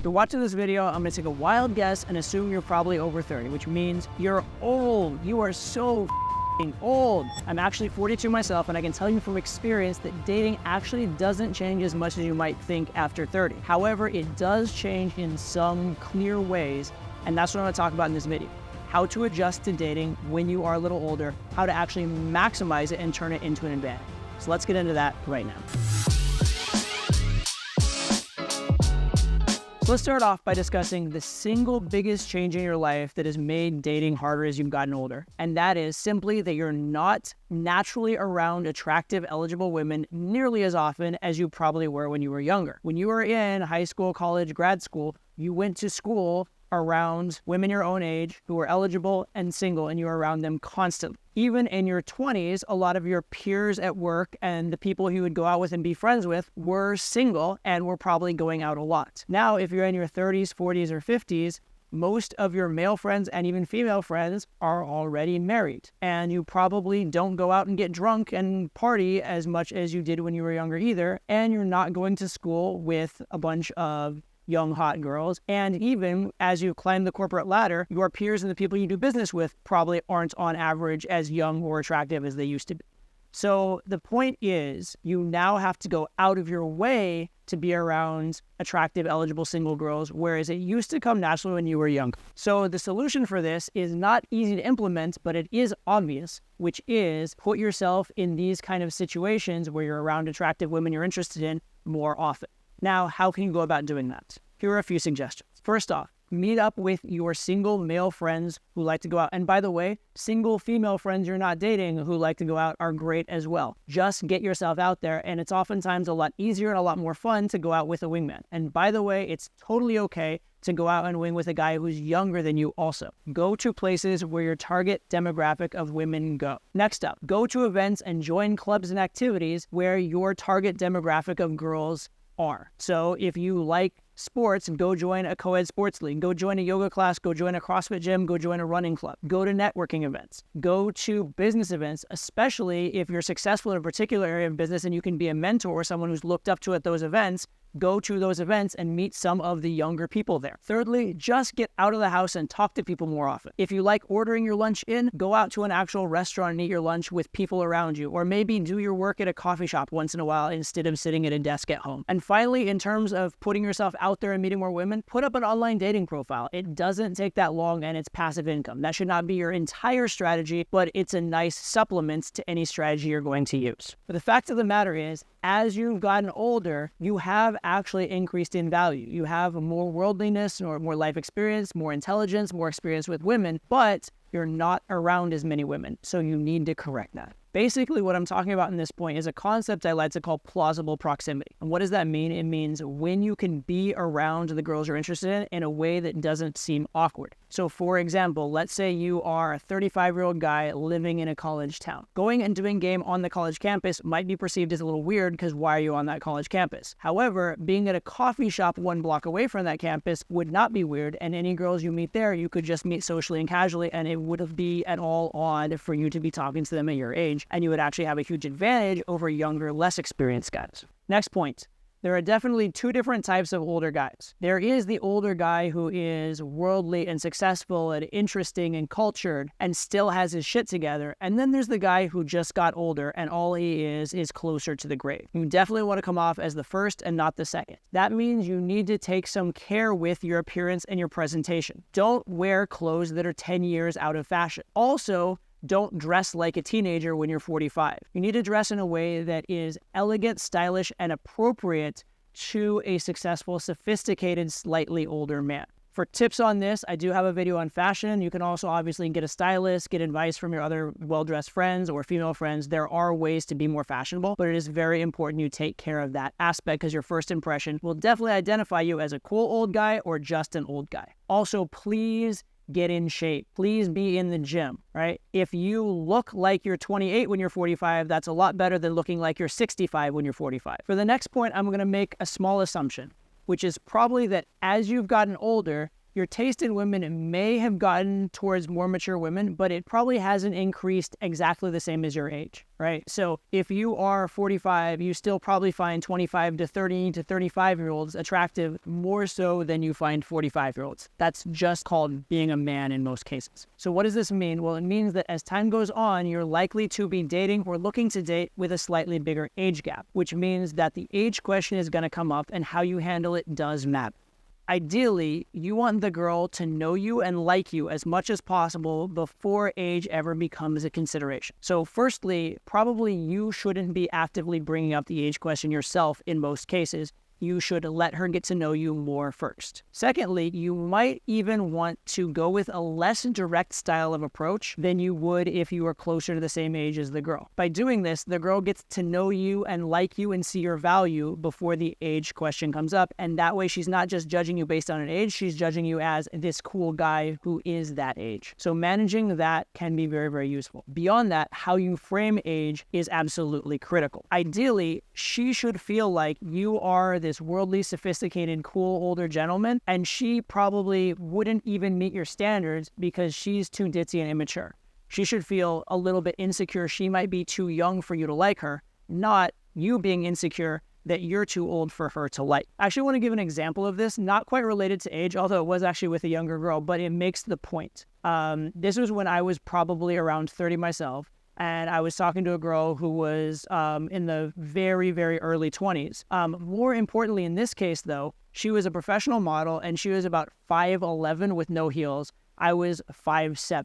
If you're watching this video, I'm gonna take a wild guess and assume you're probably over 30, which means you're old. You are so old. I'm actually 42 myself, and I can tell you from experience that dating actually doesn't change as much as you might think after 30. However, it does change in some clear ways, and that's what I'm gonna talk about in this video. How to adjust to dating when you are a little older, how to actually maximize it and turn it into an advantage. So let's get into that right now. So let's start off by discussing the single biggest change in your life that has made dating harder as you've gotten older. And that is simply that you're not naturally around attractive, eligible women nearly as often as you probably were when you were younger. When you were in high school, college, grad school, you went to school around women your own age who were eligible and single, and you were around them constantly. Even in your 20s, a lot of your peers at work and the people you would go out with and be friends with were single and were probably going out a lot. Now, if you're in your 30s, 40s, or 50s, most of your male friends and even female friends are already married, and you probably don't go out and get drunk and party as much as you did when you were younger either, and you're not going to school with a bunch of young hot girls. And even as you climb the corporate ladder, your peers and the people you do business with probably aren't on average as young or attractive as they used to be. So the point is, you now have to go out of your way to be around attractive, eligible single girls, whereas it used to come naturally when you were young. So the solution for this is not easy to implement, but it is obvious, which is put yourself in these kind of situations where you're around attractive women you're interested in more often. Now, how can you go about doing that? Here are a few suggestions. First off, meet up with your single male friends who like to go out. And by the way, single female friends you're not dating who like to go out are great as well. Just get yourself out there, and it's oftentimes a lot easier and a lot more fun to go out with a wingman. And by the way, it's totally okay to go out and wing with a guy who's younger than you also. Go to places where your target demographic of women go. Next up, go to events and join clubs and activities where your target demographic of girls are. So if you like sports, go join a co-ed sports league, go join a yoga class, go join a CrossFit gym, go join a running club, go to networking events, go to business events, especially if you're successful in a particular area of business and you can be a mentor or someone who's looked up to at those events. Go to those events and meet some of the younger people there. Thirdly, just get out of the house and talk to people more often. If you like ordering your lunch in, go out to an actual restaurant and eat your lunch with people around you, or maybe do your work at a coffee shop once in a while instead of sitting at a desk at home. And finally, in terms of putting yourself out there and meeting more women, put up an online dating profile. It doesn't take that long and it's passive income. That should not be your entire strategy, but it's a nice supplement to any strategy you're going to use. But the fact of the matter is, as you've gotten older, you have actually increased in value. You have more worldliness or more life experience, more intelligence, more experience with women, but you're not around as many women. So you need to correct that. Basically, what I'm talking about in this point is a concept I like to call plausible proximity. And what does that mean? It means when you can be around the girls you're interested in a way that doesn't seem awkward. So for example, let's say you are a 35-year-old guy living in a college town. Going and doing game on the college campus might be perceived as a little weird because why are you on that college campus? However, being at a coffee shop 1 block away from that campus would not be weird, and any girls you meet there, you could just meet socially and casually, and it wouldn't be at all odd for you to be talking to them at your age, and you would actually have a huge advantage over younger, less experienced guys. Next point. There are definitely two different types of older guys. There is the older guy who is worldly and successful and interesting and cultured and still has his shit together. And then there's the guy who just got older and all he is closer to the grave. You definitely want to come off as the first and not the second. That means you need to take some care with your appearance and your presentation. Don't wear clothes that are 10 years out of fashion. Also, don't dress like a teenager when you're 45. You need to dress in a way that is elegant, stylish, and appropriate to a successful, sophisticated, slightly older man. For tips on this, I do have a video on fashion. You can also obviously get a stylist, get advice from your other well-dressed friends or female friends. There are ways to be more fashionable, but it is very important you take care of that aspect because your first impression will definitely identify you as a cool old guy or just an old guy. Also, please get in shape. Please be in the gym, right? If you look like you're 28 when you're 45, that's a lot better than looking like you're 65 when you're 45. For the next point, I'm going to make a small assumption, which is probably that as you've gotten older, Your taste in women may have gotten towards more mature women, but it probably hasn't increased exactly the same as your age, right? So if you are 45, you still probably find 25 to 30 to 35-year-olds attractive more so than you find 45-year-olds. That's just called being a man in most cases. So what does this mean? Well, it means that as time goes on, you're likely to be dating or looking to date with a slightly bigger age gap, which means that the age question is going to come up and how you handle it does matter. Ideally, you want the girl to know you and like you as much as possible before age ever becomes a consideration. So firstly, probably you shouldn't be actively bringing up the age question yourself in most cases. You should let her get to know you more first. Secondly, you might even want to go with a less direct style of approach than you would if you were closer to the same age as the girl. By doing this, the girl gets to know you and like you and see your value before the age question comes up. And that way she's not just judging you based on an age, she's judging you as this cool guy who is that age. So managing that can be very, very useful. Beyond that, how you frame age is absolutely critical. Ideally, she should feel like you are this worldly, sophisticated, cool older gentleman, and she probably wouldn't even meet your standards because she's too ditzy and immature. She should feel a little bit insecure. She might be too young for you to like her, not you being insecure that you're too old for her to like. I actually want to give an example of this, not quite related to age, although it was actually with a younger girl, but it makes the point. This was when I was probably around 30 myself. And I was talking to a girl who was in the very, very early 20s. More importantly, in this case, though, she was a professional model and she was about 5'11" with no heels. I was 5'7",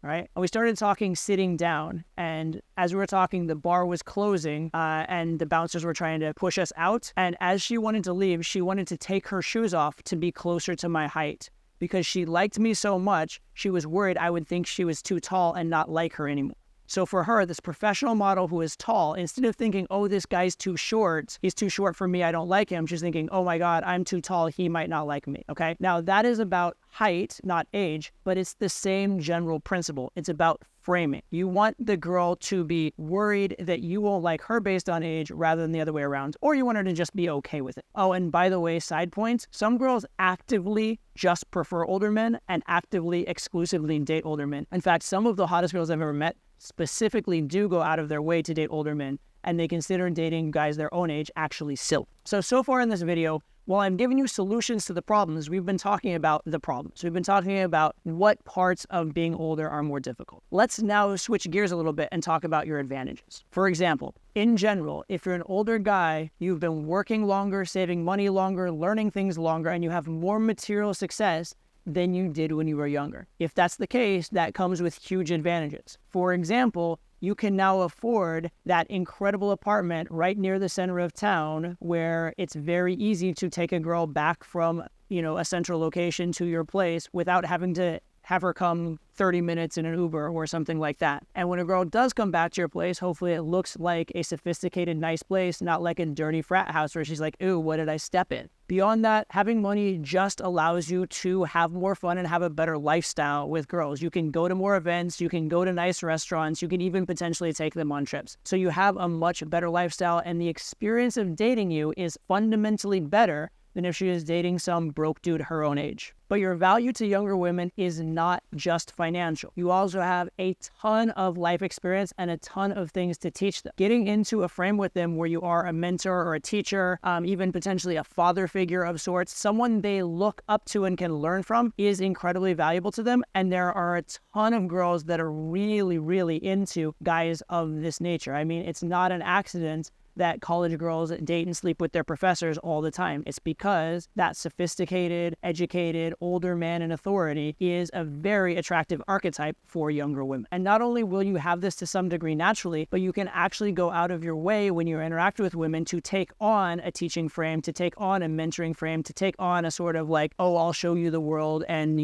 right? And we started talking sitting down. And as we were talking, the bar was closing and the bouncers were trying to push us out. And as she wanted to leave, she wanted to take her shoes off to be closer to my height. Because she liked me so much, she was worried I would think she was too tall and not like her anymore. So for her, this professional model who is tall, instead of thinking, oh, this guy's too short, he's too short for me, I don't like him, she's thinking, oh my God, I'm too tall, he might not like me, okay? Now that is about height, not age, but it's the same general principle. It's about framing. You want the girl to be worried that you won't like her based on age rather than the other way around, or you want her to just be okay with it. Oh, and by the way, side points, some girls actively just prefer older men and actively, exclusively date older men. In fact, some of the hottest girls I've ever met specifically do go out of their way to date older men, and they consider dating guys their own age actually silly. So far in this video, while I'm giving you solutions to the problems, we've been talking about the problems. We've been talking about what parts of being older are more difficult. Let's now switch gears a little bit and talk about your advantages. For example, in general, if you're an older guy, you've been working longer, saving money longer, learning things longer, and you have more material success than you did when you were younger. If that's the case, that comes with huge advantages. For example, you can now afford that incredible apartment right near the center of town where it's very easy to take a girl back from, a central location to your place without having to have her come 30 minutes in an Uber or something like that. And when a girl does come back to your place, hopefully it looks like a sophisticated, nice place, not like a dirty frat house where she's like, ooh, what did I step in? Beyond that, having money just allows you to have more fun and have a better lifestyle with girls. You can go to more events, you can go to nice restaurants, you can even potentially take them on trips. So you have a much better lifestyle, and the experience of dating you is fundamentally better than if she is dating some broke dude her own age. But your value to younger women is not just financial. You also have a ton of life experience and a ton of things to teach them. Getting into a frame with them where you are a mentor or a teacher, even potentially a father figure of sorts, someone they look up to and can learn from, is incredibly valuable to them. And there are a ton of girls that are really, really into guys of this nature. I mean, it's not an accident that college girls date and sleep with their professors all the time. It's because that sophisticated, educated, older man in authority is a very attractive archetype for younger women. And not only will you have this to some degree naturally, but you can actually go out of your way when you interact with women to take on a teaching frame, to take on a mentoring frame, to take on a sort of like, oh, I'll show you the world and,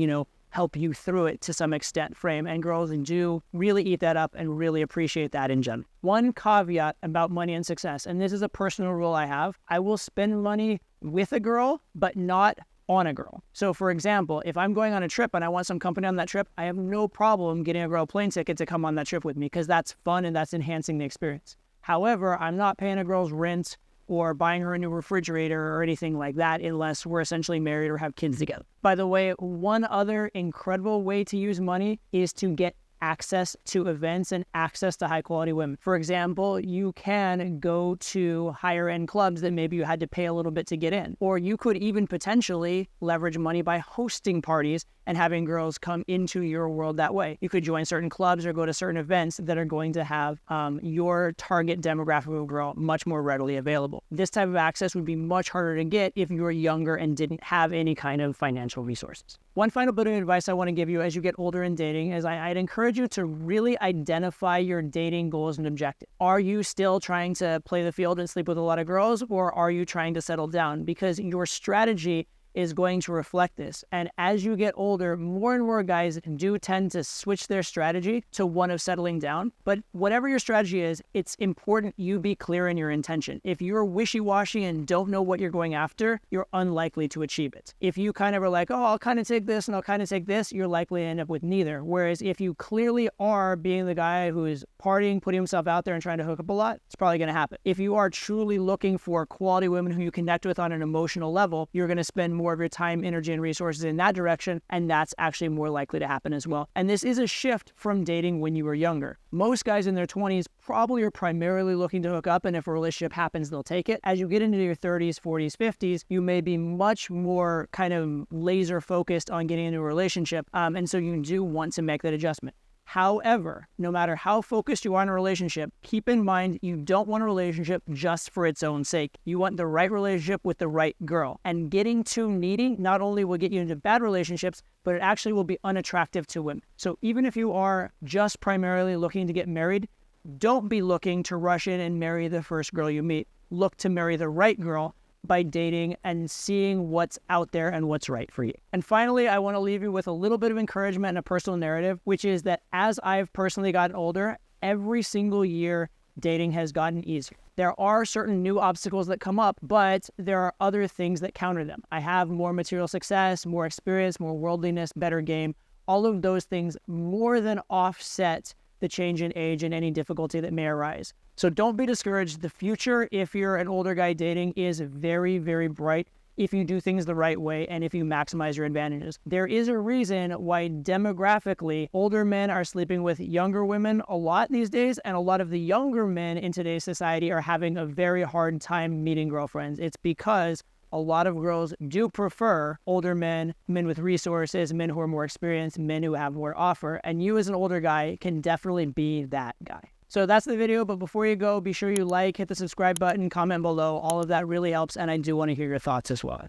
help you through it to some extent frame. And girls do really eat that up and really appreciate that in general. One caveat about money and success, and this is a personal rule I have, I will spend money with a girl, but not on a girl. So for example, if I'm going on a trip and I want some company on that trip, I have no problem getting a girl a plane ticket to come on that trip with me because that's fun and that's enhancing the experience. However, I'm not paying a girl's rent or buying her a new refrigerator or anything like that unless we're essentially married or have kids together. By the way, one other incredible way to use money is to get access to events and access to high quality women. For example, you can go to higher end clubs that maybe you had to pay a little bit to get in, or you could even potentially leverage money by hosting parties and having girls come into your world that way. You could join certain clubs or go to certain events that are going to have your target demographic of girl much more readily available. This type of access would be much harder to get if you were younger and didn't have any kind of financial resources. One final bit of advice I want to give you as you get older in dating is I'd encourage you to really identify your dating goals and objectives. Are you still trying to play the field and sleep with a lot of girls, or are you trying to settle down? Because your strategy is going to reflect this. And as you get older, more and more guys do tend to switch their strategy to one of settling down. But whatever your strategy is, it's important you be clear in your intention. If you're wishy-washy and don't know what you're going after, you're unlikely to achieve it. If you kind of are like, oh, I'll kind of take this and I'll kind of take this, you're likely to end up with neither. Whereas if you clearly are being the guy who is partying, putting himself out there and trying to hook up a lot, it's probably going to happen. If you are truly looking for quality women who you connect with on an emotional level, you're going to spend more of your time, energy, and resources in that direction, and that's actually more likely to happen as well. And this is a shift from dating when you were younger. Most guys in their 20s probably are primarily looking to hook up, and if a relationship happens, they'll take it. As you get into your 30s, 40s, 50s, you may be much more kind of laser focused on getting into a relationship, and so you do want to make that adjustment. However, no matter how focused you are on a relationship, keep in mind you don't want a relationship just for its own sake. You want the right relationship with the right girl. And getting too needy not only will get you into bad relationships, but it actually will be unattractive to women. So even if you are just primarily looking to get married, don't be looking to rush in and marry the first girl you meet. Look to marry the right girl by dating and seeing what's out there and what's right for you. And finally, I want to leave you with a little bit of encouragement and a personal narrative, which is that as I've personally gotten older, every single year, dating has gotten easier. There are certain new obstacles that come up, but there are other things that counter them. I have more material success, more experience, more worldliness, better game. All of those things more than offset the change in age and any difficulty that may arise. So don't be discouraged. The future, if you're an older guy dating, is very, very bright if you do things the right way and if you maximize your advantages. There is a reason why demographically older men are sleeping with younger women a lot these days, and a lot of the younger men in today's society are having a very hard time meeting girlfriends. It's because a lot of girls do prefer older men, men with resources, men who are more experienced, men who have more to offer, and you as an older guy can definitely be that guy. So that's the video, but before you go, be sure you like, hit the subscribe button, comment below. All of that really helps, and I do want to hear your thoughts as well.